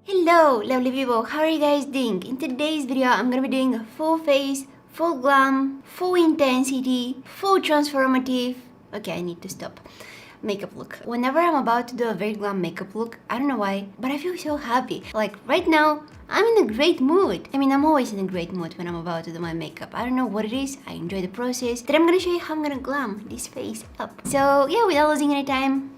Hello, lovely people. How are you guys doing? In today's video, I'm gonna be doing a full face, full glam, full intensity, full transformative. Okay, I need to stop. Makeup look. Whenever I'm about to do a very glam makeup look, I don't know why, but I feel so happy. Like right now, I'm in a great mood. I mean, I'm always in a great mood when I'm about to do my makeup. I don't know what it is. I enjoy the process. Today I'm gonna show you how I'm gonna glam this face up. So yeah, without losing any time,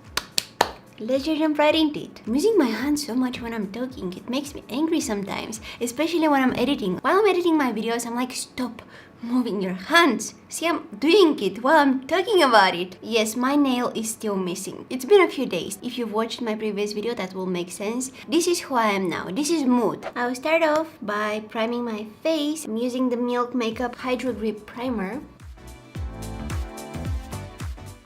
let's just jump right into it. I'm using my hands so much when I'm talking. It makes me angry sometimes, especially when I'm editing. While I'm editing my videos, I'm like, stop moving your hands. See, I'm doing it while I'm talking about it. Yes, my nail is still missing. It's been a few days. If you've watched my previous video, that will make sense. This is who I am now. This is mood. I'll start off by priming my face. I'm using the Milk Makeup Hydro Grip Primer.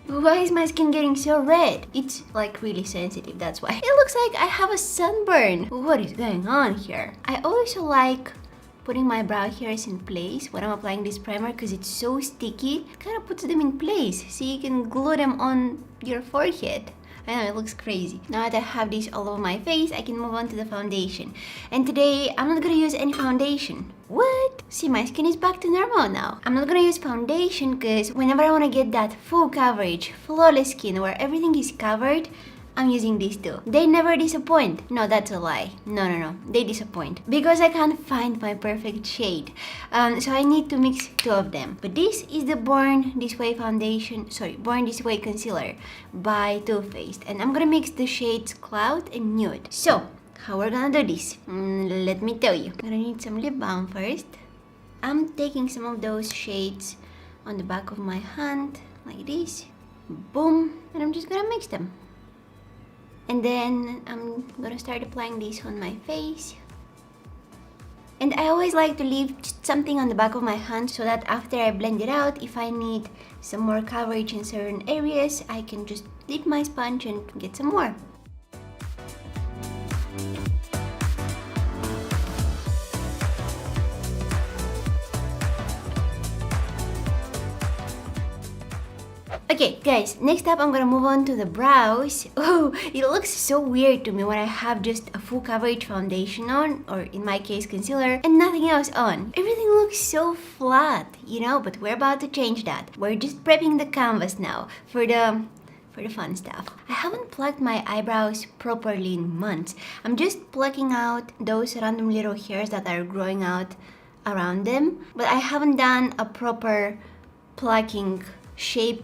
Why is my skin getting so red? It's like really sensitive, that's why. It looks like I have a sunburn. What is going on here? I also like putting my brow hairs in place when I'm applying this primer because it's so sticky. It kind of puts them in place so you can glue them on your forehead. I know, it looks crazy. Now that I have this all over my face, I can move on to the foundation. And today, I'm not gonna use any foundation. What? See, my skin is back to normal now. I'm not gonna use foundation because whenever I wanna get that full coverage, flawless skin where everything is covered, I'm using these two. They never disappoint. No, that's a lie. No. They disappoint. Because I can't find my perfect shade. So I need to mix two of them. But this is the Born This Way concealer by Too Faced. And I'm gonna mix the shades Cloud and Nude. So, how we're gonna do this? Let me tell you. I'm gonna need some lip balm first. I'm taking some of those shades on the back of my hand, like this. Boom. And I'm just gonna mix them. And then I'm gonna start applying this on my face. And I always like to leave just something on the back of my hand so that after I blend it out, if I need some more coverage in certain areas, I can just dip my sponge and get some more. Okay guys, next up I'm gonna move on to the brows. Oh, it looks so weird to me when I have just a full coverage foundation on, or in my case concealer, and nothing else on. Everything looks so flat, you know, but we're about to change that. We're just prepping the canvas now for the fun stuff. I haven't plucked my eyebrows properly in months. I'm just plucking out those random little hairs that are growing out around them, but I haven't done a proper plucking shape.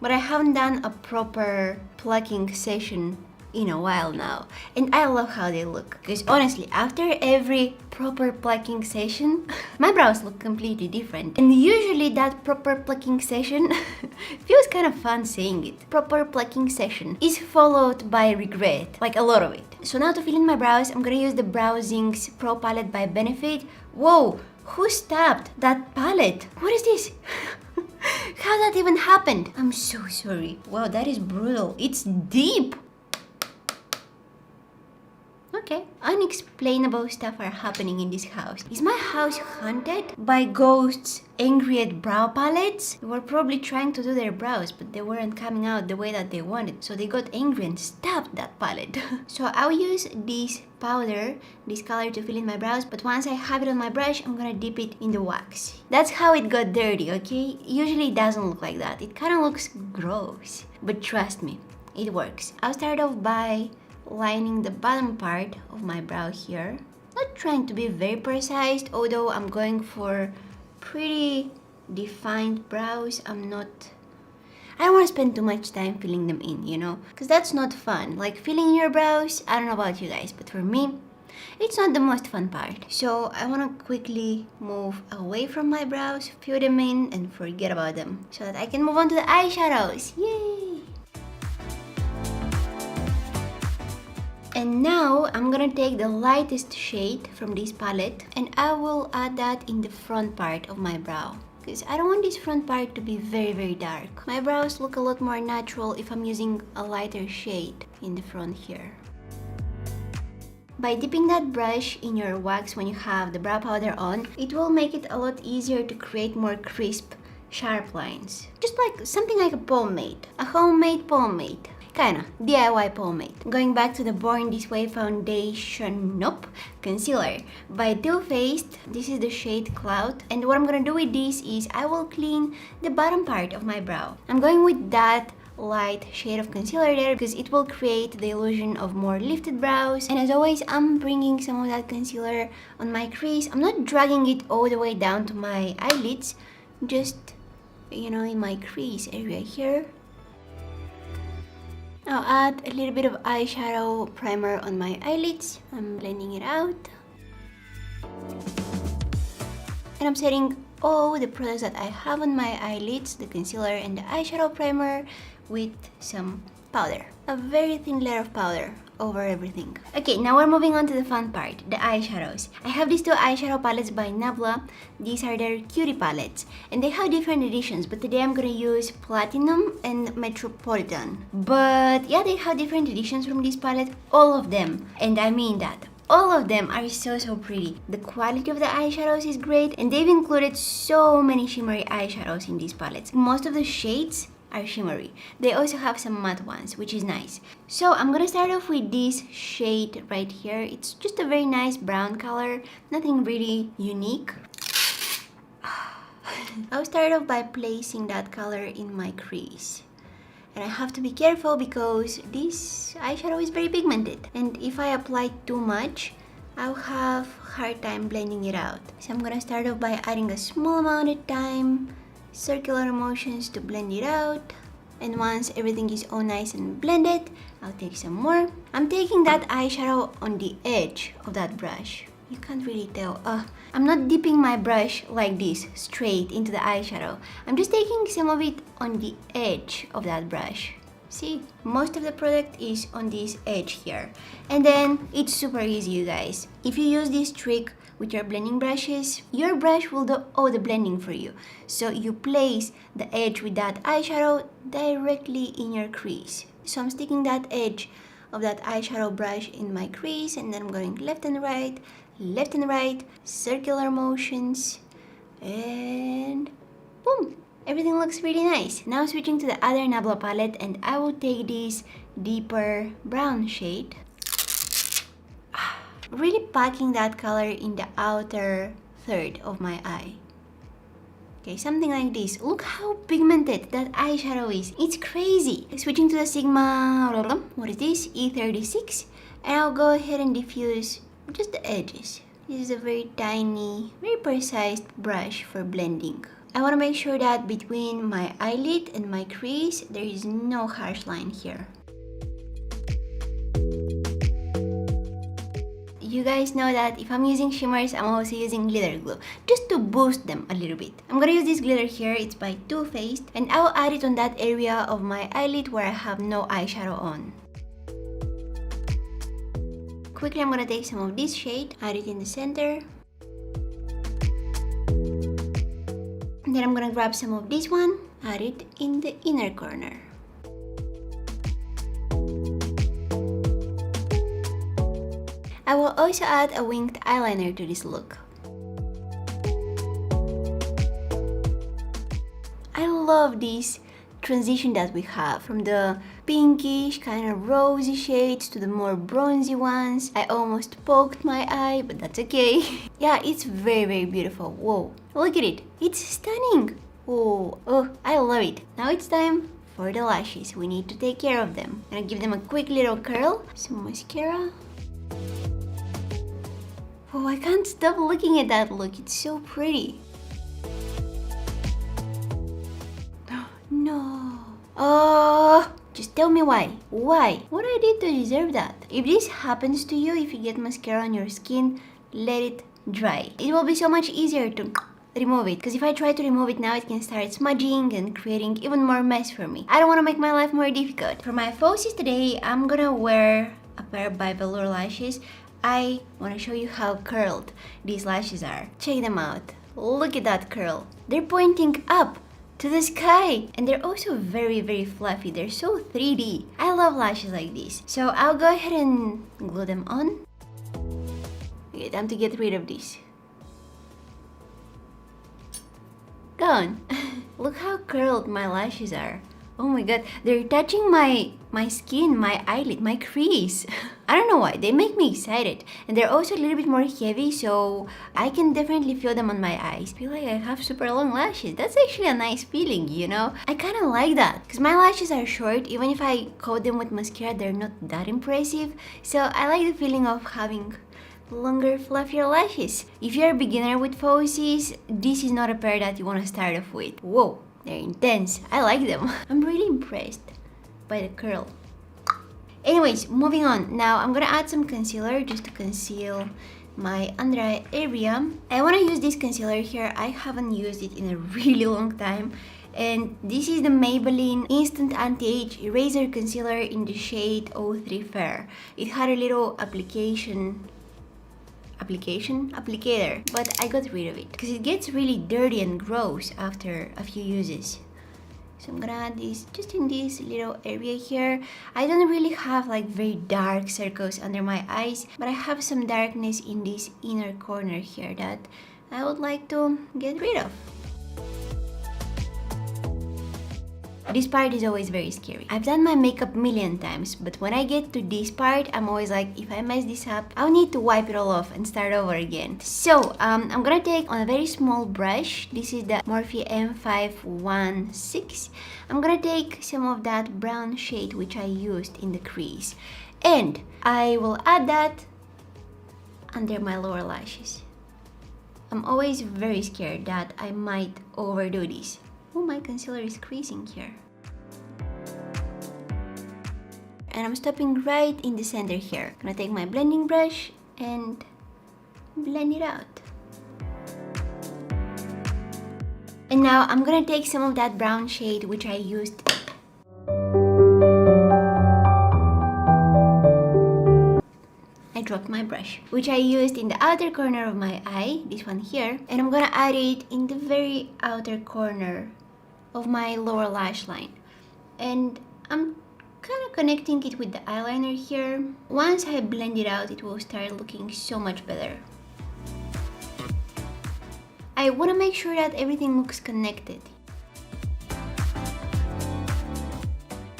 But I haven't done a proper plucking session in a while now, and I love how they look because honestly, after every proper plucking session, my brows look completely different. And usually that proper plucking session feels kind of fun saying it. Proper plucking session is followed by regret, like a lot of it. So now to fill in my brows, I'm gonna use the Browsing's Pro Palette by Benefit. Whoa, who stabbed that palette? What is this? How that even happened? I'm so sorry. Wow, that is brutal. It's deep. Okay. Unexplainable stuff are happening in this house. Is my house haunted by ghosts angry at brow palettes? They were probably trying to do their brows, but they weren't coming out the way that they wanted. So they got angry and stabbed that palette. So I'll use this powder, this color to fill in my brows, but once I have it on my brush, I'm gonna dip it in the wax. That's how it got dirty, okay? Usually it doesn't look like that. It kind of looks gross. But trust me, it works. I'll start off by lining the bottom part of my brow here. Not trying to be very precise, although I'm going for pretty defined brows. I don't want to spend too much time filling them in, you know, because that's not fun. Like filling in your brows, I don't know about you guys, but for me, it's not the most fun part. So I want to quickly move away from my brows, fill them in, and forget about them so that I can move on to the eyeshadows. Yay! And now I'm gonna take the lightest shade from this palette and I will add that in the front part of my brow, because I don't want this front part to be very dark. My brows look a lot more natural if I'm using a lighter shade in the front here. By dipping that brush in your wax when you have the brow powder on, it will make it a lot easier to create more crisp, sharp lines. Just like something like a pomade, a homemade pomade. Kinda. DIY pomade. Going back to the Born This Way foundation, nope, concealer by Too Faced. This is the shade Cloud. And what I'm gonna do with this is I will clean the bottom part of my brow. I'm going with that light shade of concealer there because it will create the illusion of more lifted brows. And as always, I'm bringing some of that concealer on my crease. I'm not dragging it all the way down to my eyelids, just, you know, in my crease area here. I'll add a little bit of eyeshadow primer on my eyelids. I'm blending it out. And I'm setting all the products that I have on my eyelids, the concealer and the eyeshadow primer, with some powder. A very thin layer of powder over everything. Okay, now we're moving on to the fun part, the eyeshadows. I have these two eyeshadow palettes by Nabla. These are their cutie palettes, and they have different editions, but today I'm gonna use Platinum and Metropolitan. But yeah, they have different editions from this palette, all of them, and I mean that. All of them are so pretty. The quality of the eyeshadows is great, and they've included so many shimmery eyeshadows in these palettes. Most of the shades are shimmery. They also have some matte ones, which is nice. So I'm gonna start off with this shade right here. It's just a very nice brown color, nothing really unique. I'll start off by placing that color in my crease. And I have to be careful because this eyeshadow is very pigmented. And if I apply too much, I'll have a hard time blending it out. So I'm gonna start off by adding a small amount at a time, circular motions to blend it out. And once everything is all nice and blended, I'll take some more. I'm taking that eyeshadow on the edge of that brush. You can't really tell. I'm not dipping my brush like this straight into the eyeshadow. I'm just taking some of it on the edge of that brush. See, most of the product is on this edge here. And then it's super easy, you guys. If you use this trick with your blending brushes, your brush will do all the blending for you. So you place the edge with that eyeshadow directly in your crease. So I'm sticking that edge of that eyeshadow brush in my crease, and then I'm going left and right, circular motions, and boom! Everything looks really nice. Now switching to the other Nabla palette, and I will take this deeper brown shade. Really packing that color in the outer third of my eye. Okay, something like this. Look how pigmented that eyeshadow is. It's crazy. Switching to the Sigma, what is this? E36. And I'll go ahead and diffuse just the edges. This is a very tiny, very precise brush for blending. I want to make sure that between my eyelid and my crease, there is no harsh line here. You guys know that if I'm using shimmers, I'm also using glitter glue, just to boost them a little bit. I'm gonna use this glitter here, it's by Too Faced, and I'll add it on that area of my eyelid where I have no eyeshadow on. Quickly, I'm gonna take some of this shade, add it in the center. And then I'm gonna grab some of this one, add it in the inner corner. I will also add a winged eyeliner to this look. I love this transition that we have from the pinkish kind of rosy shades to the more bronzy ones. I almost poked my eye, but that's okay. Yeah, it's very beautiful. Whoa, look at it. It's stunning. Oh, I love it. Now it's time for the lashes. We need to take care of them. I'm gonna give them a quick little curl. Some mascara. Oh, I can't stop looking at that look. It's so pretty. No. Oh, just tell me why. Why? What I did to deserve that? If this happens to you, if you get mascara on your skin, let it dry. It will be so much easier to remove it, because if I try to remove it now, it can start smudging and creating even more mess for me. I don't want to make my life more difficult. For my falsies today, I'm gonna wear a pair by Velour lashes. I want to show you how curled these lashes are. Check them out. Look at that curl. They're pointing up to the sky, and they're also very fluffy. They're so 3D. I love lashes like this. So I'll go ahead and glue them on. Okay, time to get rid of this. Gone. Look how curled my lashes are. Oh my god, they're touching my my skin, my eyelid, my crease. I don't know why, they make me excited. And they're also a little bit more heavy, so I can definitely feel them on my eyes. I feel like I have super long lashes. That's actually a nice feeling, you know? I kind of like that, because my lashes are short. Even if I coat them with mascara, they're not that impressive. So I like the feeling of having longer, fluffier lashes. If you're a beginner with falsies, this is not a pair that you want to start off with. Whoa, they're intense. I like them. I'm really impressed by the curl. Anyways, moving on. Now I'm gonna add some concealer just to conceal my under eye area. I want to use this concealer here. I haven't used it in a really long time. And this is the Maybelline Instant Anti-Age Eraser Concealer in the shade 03 Fair. It had a little applicator, but I got rid of it because it gets really dirty and gross after a few uses. So I'm gonna add this just in this little area here. I don't really have like very dark circles under my eyes, but I have some darkness in this inner corner here that I would like to get rid of. This part is always very scary. I've done my makeup a million times, but when I get to this part, I'm always like, if I mess this up, I'll need to wipe it all off and start over again. So, I'm gonna take on a very small brush. This is the Morphe M516. I'm gonna take some of that brown shade which I used in the crease. And I will add that under my lower lashes. I'm always very scared that I might overdo this. Oh, my concealer is creasing here. And I'm stopping right in the center here. I'm gonna take my blending brush and blend it out. And now I'm gonna take some of that brown shade which I used. I dropped my brush, which I used in the outer corner of my eye, this one here. And I'm gonna add it in the very outer corner of my lower lash line. And I'm kind of connecting it with the eyeliner here. Once I blend it out, it will start looking so much better. I want to make sure that everything looks connected.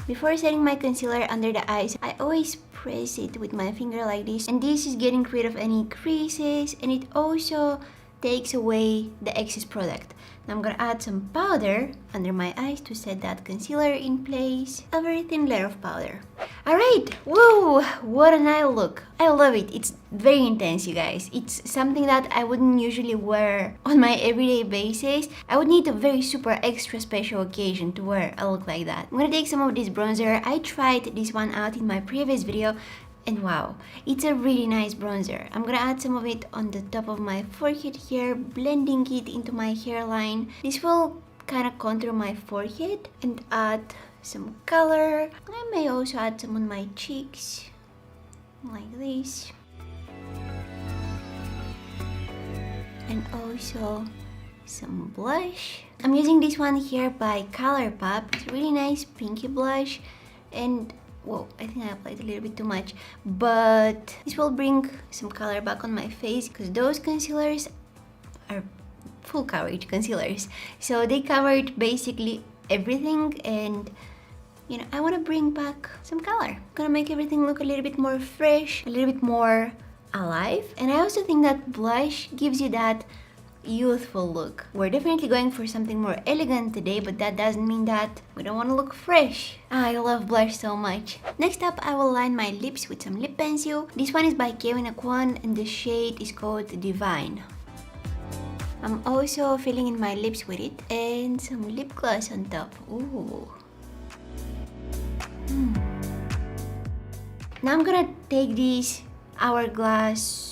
Before setting my concealer under the eyes, I always press it with my finger like this, and this is getting rid of any creases, and it also takes away the excess product. Now I'm gonna add some powder under my eyes to set that concealer in place. A very thin layer of powder. Alright, whoa, what an eye look. I love it. It's very intense, you guys. It's something that I wouldn't usually wear on my everyday basis. I would need a very super extra special occasion to wear a look like that. I'm gonna take some of this bronzer. I tried this one out in my previous video, and wow, it's a really nice bronzer. I'm gonna add some of it on the top of my forehead here, blending it into my hairline. This will kind of contour my forehead and add some color. I may also add some on my cheeks, like this. And also some blush. I'm using this one here by ColourPop. It's a really nice pinky blush, and whoa, I think I applied a little bit too much, but this will bring some color back on my face because those concealers are full coverage concealers. So they covered basically everything, and you know, I want to bring back some color. I'm gonna make everything look a little bit more fresh, a little bit more alive. And I also think that blush gives you that youthful look. We're definitely going for something more elegant today, but that doesn't mean that we don't want to look fresh. I love blush so much. Next up, I will line my lips with some lip pencil. This one is by Kevyn Aucoin and the shade is called Divine. I'm also filling in my lips with it and some lip gloss on top. Ooh. Now I'm gonna take this Hourglass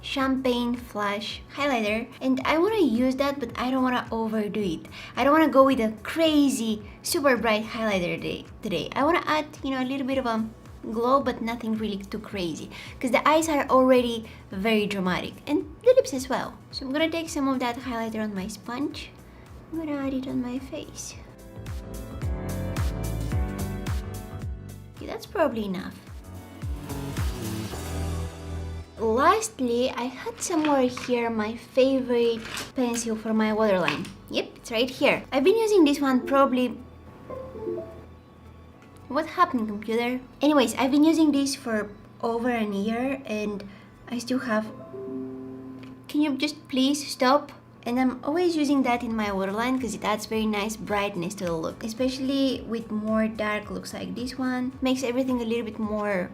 Champagne Flash highlighter, and I want to use that, but I don't want to overdo it. I don't want to go with a crazy super bright highlighter today. I want to add, you know, a little bit of a glow, but nothing really too crazy, because the eyes are already very dramatic, and the lips as well. So I'm gonna take some of that highlighter on my sponge. I'm gonna add it on my face. Okay, that's probably enough. Lastly, I had somewhere here my favorite pencil for my waterline. Yep, it's right here. I've been using this one probably... What happened, computer? Anyways, I've been using this for over a year and I still have... Can you just please stop? And I'm always using that in my waterline because it adds very nice brightness to the look. Especially with more dark looks like this one. Makes everything a little bit more,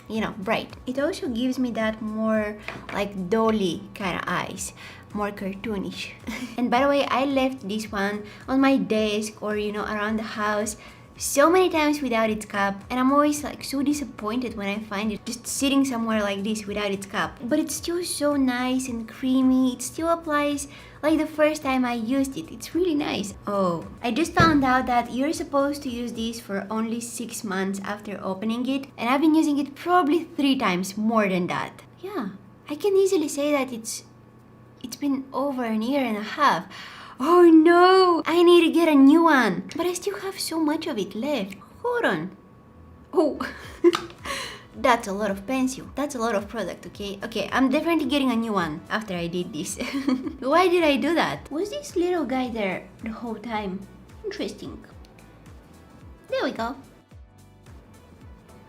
you know, bright. It also gives me that more like dolly kind of eyes. More cartoonish. And by the way, I left this one on my desk or, you know, around the house so many times without its cap, and I'm always like so disappointed when I find it just sitting somewhere like this without its cap. But it's still so nice and creamy. It still applies like the first time I used it. It's really nice. Oh, I just found out that you're supposed to use this for only 6 months after opening it, and I've been using it probably 3 times more than that. Yeah, I can easily say that it's been over a year and a half. Oh no! I need to get a new one! But I still have so much of it left. Hold on. Oh, that's a lot of pencil. That's a lot of product, okay? Okay, I'm definitely getting a new one after I did this. Why did I do that? Was this little guy there the whole time? Interesting. There we go.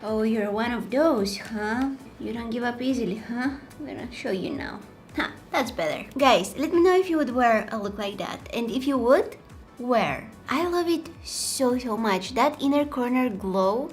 Oh, you're one of those, huh? You don't give up easily, huh? I'm gonna show you now. Huh, that's better. Guys, let me know if you would wear a look like that. And if you would, where? I love it so much. That inner corner glow,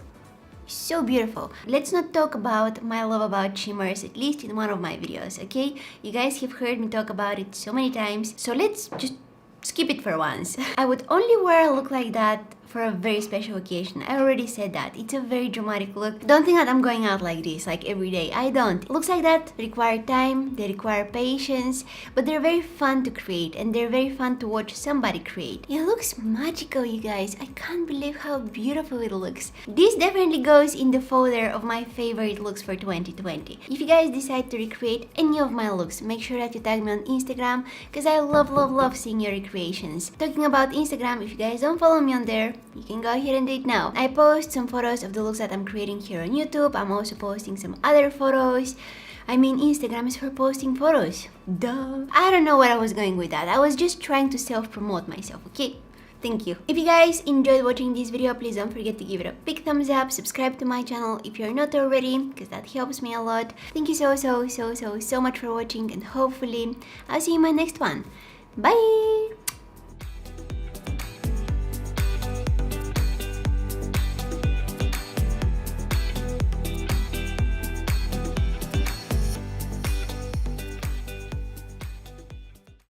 so beautiful. Let's not talk about my love about shimmers, at least in one of my videos, okay? You guys have heard me talk about it so many times, so let's just skip it for once. I would only wear a look like that for a very special occasion. I already said that. It's a very dramatic look. Don't think that I'm going out like this, like every day. I don't. Looks like that require time, they require patience, but they're very fun to create and they're very fun to watch somebody create. It looks magical, you guys. I can't believe how beautiful it looks. This definitely goes in the folder of my favorite looks for 2020. If you guys decide to recreate any of my looks, make sure that you tag me on Instagram because I love seeing your recreations. Talking about Instagram, if you guys don't follow me on there, you can go ahead and do it now. I post some photos of the looks that I'm creating here on YouTube. I'm also posting some other photos. I mean, Instagram is for posting photos. Duh. I don't know where I was going with that. I was just trying to self-promote myself, okay? Thank you. If you guys enjoyed watching this video, please don't forget to give it a big thumbs up. Subscribe to my channel if you're not already, because that helps me a lot. Thank you so much for watching, and hopefully I'll see you in my next one. Bye!